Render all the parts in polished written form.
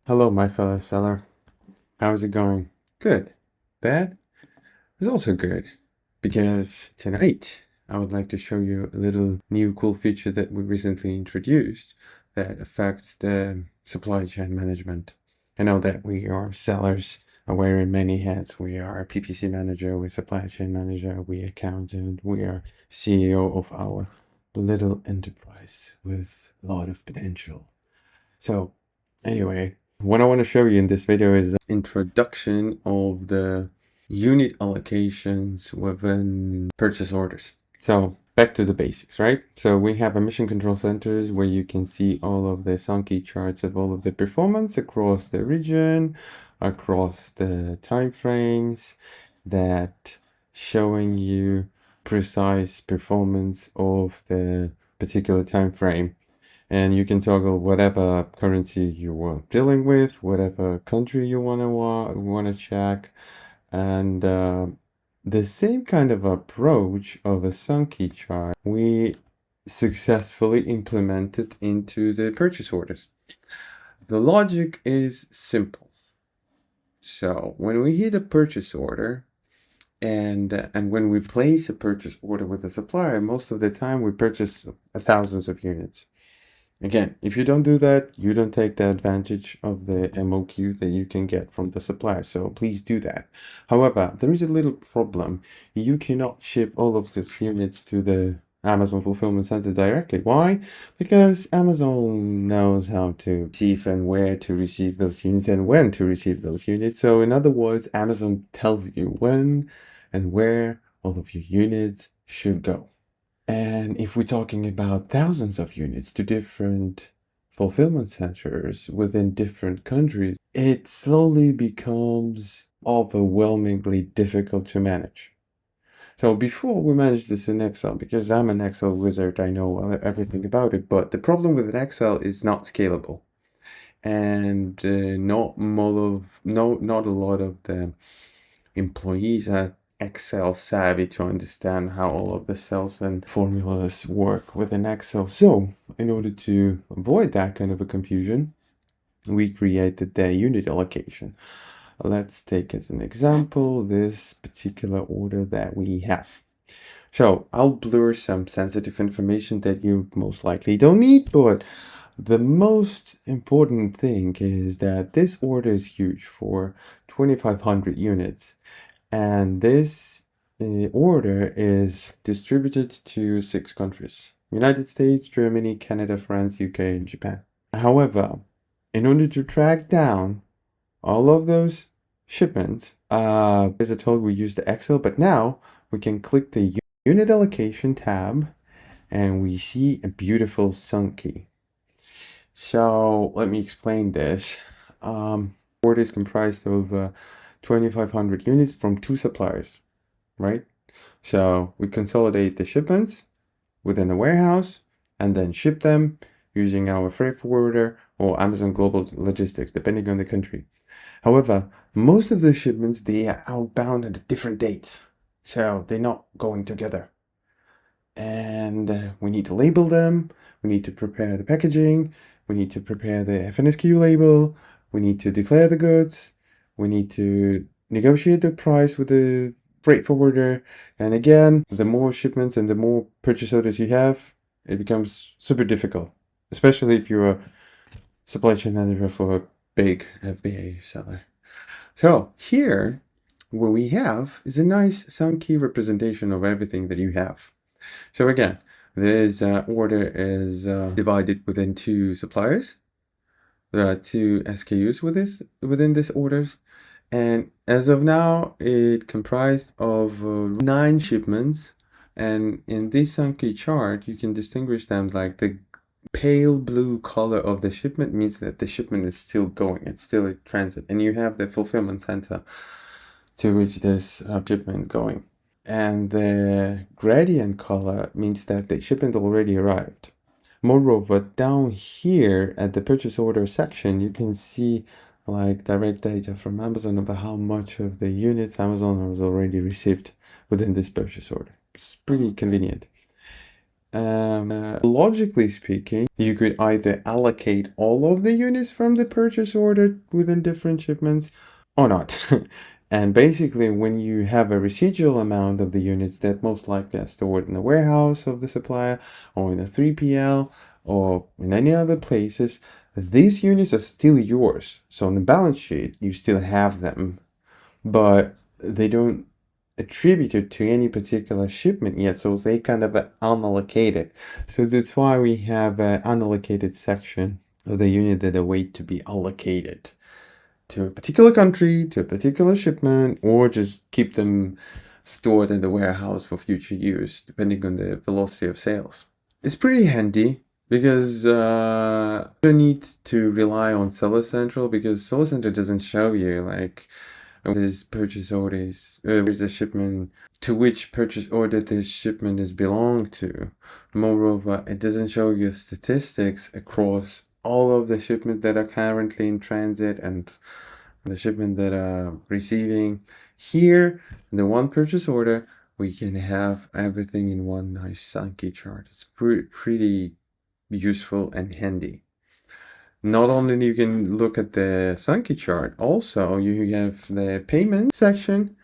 Hello, my fellow seller. How's it going? Good. Bad? It's also good. Because tonight I would like to show you a little new cool feature that we recently introduced that affects the supply chain management. I know that we are sellers are wearing many hats. We are a PPC manager, we're supply chain manager, we accountant, we are CEO of our little enterprise with a lot of potential. So anyway, what I want to show you in this video is the introduction of the unit allocations within purchase orders. So back to the basics, right? So we have a mission control centers where you can see all of the Sankey charts of all of the performance across the region, across the time frames, that showing you precise performance of the particular time frame. And you can toggle whatever currency you are dealing with, whatever country you wanna check, and the same kind of approach of a Sankey chart we successfully implemented into the purchase orders. The logic is simple. So when we hit a purchase order, and when we place a purchase order with a supplier, most of the time we purchase thousands of units. Again, if you don't do that, you don't take the advantage of the MOQ that you can get from the supplier. So please do that. However, there is a little problem. You cannot ship all of the units to the Amazon fulfillment center directly. Why? Because Amazon knows how to receive and where to receive those units and when to receive those units. So in other words, Amazon tells you when and where all of your units should go. And if we're talking about thousands of units to different fulfillment centers within different countries, it slowly becomes overwhelmingly difficult to manage. So before we managed this in Excel, because I'm an Excel wizard, I know everything about it, but the problem with Excel is not scalable. And not a lot of the employees are Excel savvy to understand how all of the cells and formulas work within Excel. So in order to avoid that kind of a confusion, we created the unit allocation. Let's take as an example this particular order that we have. So I'll blur some sensitive information that you most likely don't need, but the most important thing is that this order is huge for 2,500 units. And this order is distributed to 6 countries: United States, Germany, Canada, France, UK, and Japan. However, in order to track down all of those shipments, as I told, we use the Excel, but now we can click the unit allocation tab and we see a beautiful Sankey. So let me explain this. Order is comprised of 2,500 units from 2 suppliers, right? So we consolidate the shipments within the warehouse and then ship them using our freight forwarder or Amazon Global Logistics, depending on the country. However, most of the shipments, they are outbound at different dates, so they're not going together. And we need to label them, we need to prepare the packaging, we need to prepare the FNSQ label, we need to declare the goods, we need to negotiate the price with the freight forwarder. And again, the more shipments and the more purchase orders you have, it becomes super difficult, especially if you're a supply chain manager for a big FBA seller. So here, what we have is a nice Sankey representation of everything that you have. So again, this order is divided within 2 suppliers. There are 2 SKUs within this orders. And as of now, it comprised of 9 shipments. And in this Sankey chart, you can distinguish them like the pale blue color of the shipment means that the shipment is still going, it's still in transit. And you have the fulfillment center to which this shipment going. And the gradient color means that the shipment already arrived. Moreover, down here at the purchase order section, you can see like direct data from Amazon about how much of the units Amazon has already received within this purchase order. It's pretty convenient. Logically speaking, you could either allocate all of the units from the purchase order within different shipments or not. And basically, when you have a residual amount of the units that most likely are stored in the warehouse of the supplier or in a 3PL or in any other places, these units are still yours. So on the balance sheet, you still have them, but they don't attribute it to any particular shipment yet, so they kind of unallocated. So that's why we have an unallocated section of the unit that await to be allocated to a particular country, to a particular shipment, or just keep them stored in the warehouse for future use, depending on the velocity of sales. It's pretty handy because you don't need to rely on Seller Central, because Seller Central doesn't show you like this purchase order is where's the shipment, to which purchase order this shipment is belong to. Moreover, it doesn't show you statistics across all of the shipments that are currently in transit and the shipment that are receiving. Here, in the one purchase order, we can have everything in one nice Sankey chart. It's pretty useful and handy. Not only you can look at the Sankey chart, also you have the payment section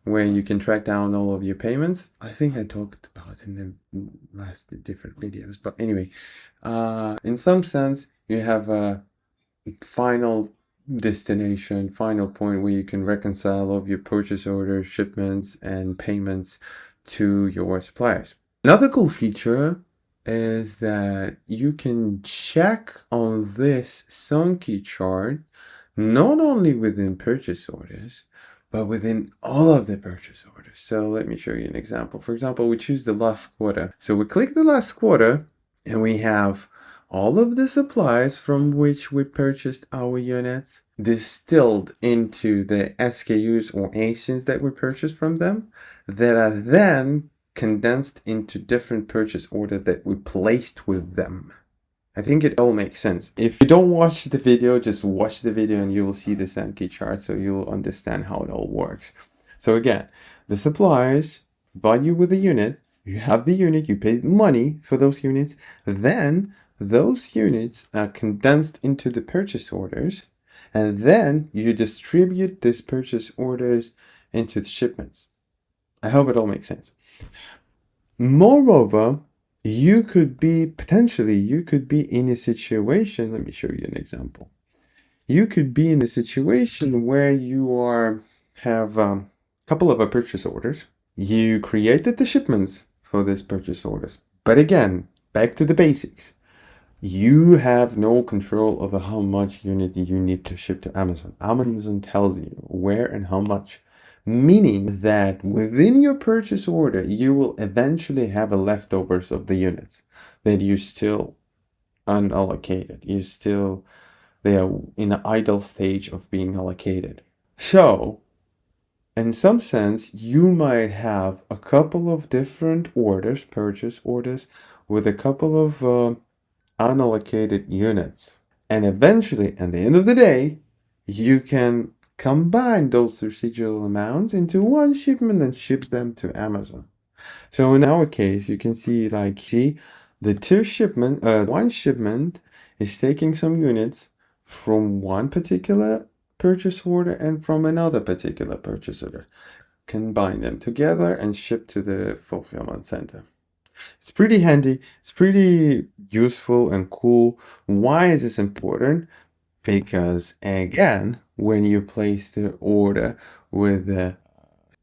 where you can track down all of your payments. I think I talked about it in the last different videos, but anyway, in some sense, you have a final destination, final point where you can reconcile all of your purchase orders, shipments, and payments to your suppliers. Another cool feature is that you can check on this Sankey chart not only within purchase orders, but within all of the purchase orders. So let me show you an example. For example, we choose the last quarter. So we click the last quarter and we have all of the supplies from which we purchased our units distilled into the SKUs or ASINs that we purchased from them, that are then condensed into different purchase orders that we placed with them. I think it all makes sense. If you don't watch the video, just watch the video and you will see the Sankey chart, so you'll understand how it all works. So again, the suppliers provide you with a unit, you have the unit, you pay money for those units, then those units are condensed into the purchase orders, and then you distribute these purchase orders into the shipments. I hope it all makes sense. Moreover, you could be in a situation, let me show you an example. You could be in a situation where you have a couple of purchase orders. You created the shipments for these purchase orders. But again, back to the basics. You have no control over how much unit you need to ship to Amazon. Amazon tells you where and how much. Meaning that within your purchase order, you will eventually have a leftovers of the units that you still unallocated. They are in an idle stage of being allocated. So, in some sense, you might have a couple of different orders, purchase orders, with a couple of unallocated units. And eventually, at the end of the day, you can combine those residual amounts into one shipment and ship them to Amazon. So in our case, you can see one shipment is taking some units from one particular purchase order and from another particular purchase order. Combine them together and ship to the fulfillment center. It's pretty handy, it's pretty useful and cool. Why is this important? Because again, when you place the order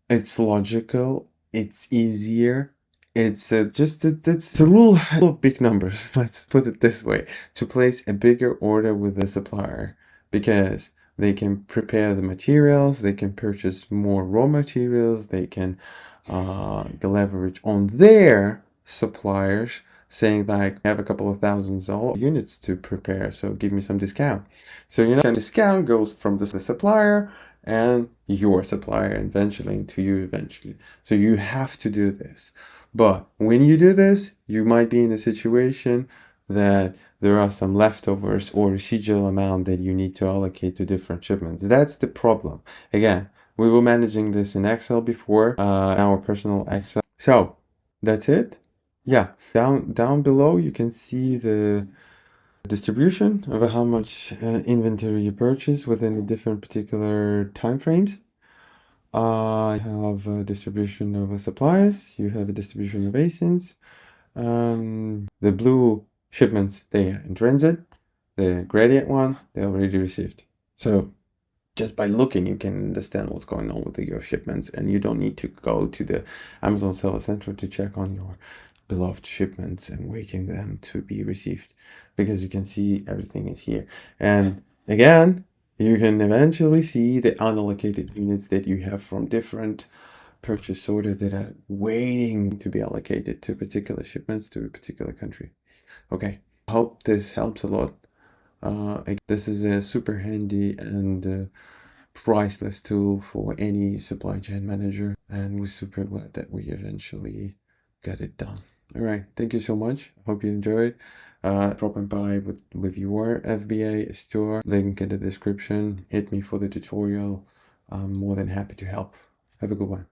it's logical, it's easier. It's it's a rule of big numbers. Let's put it this way: to place a bigger order with the supplier, because they can prepare the materials, they can purchase more raw materials, they can leverage on their suppliers, saying like, I have a couple of $1,000 units to prepare, so give me some discount. So discount goes from the supplier and your supplier eventually to you eventually. So you have to do this. But when you do this, you might be in a situation that there are some leftovers or residual amount that you need to allocate to different shipments. That's the problem. Again, we were managing this in Excel before, our personal Excel. So that's it. yeah, down below you can see the distribution of how much inventory you purchase within the different particular time frames. You have a distribution of suppliers, you have a distribution of ASINs. The blue shipments, they are in transit. The gradient one, they already received. So just by looking, you can understand what's going on with your shipments, and you don't need to go to the Amazon Seller Central to check on your beloved shipments and waiting them to be received, because you can see everything is here. And again, you can eventually see the unallocated units that you have from different purchase order that are waiting to be allocated to particular shipments to a particular country. Okay, hope this helps a lot. This is a super handy and priceless tool for any supply chain manager, and we're super glad that we eventually got it done. All right, thank you so much. Hope you enjoyed. Propamp.ai with your FBA store, link in the description. Hit me for the tutorial. I'm more than happy to help. Have a good one.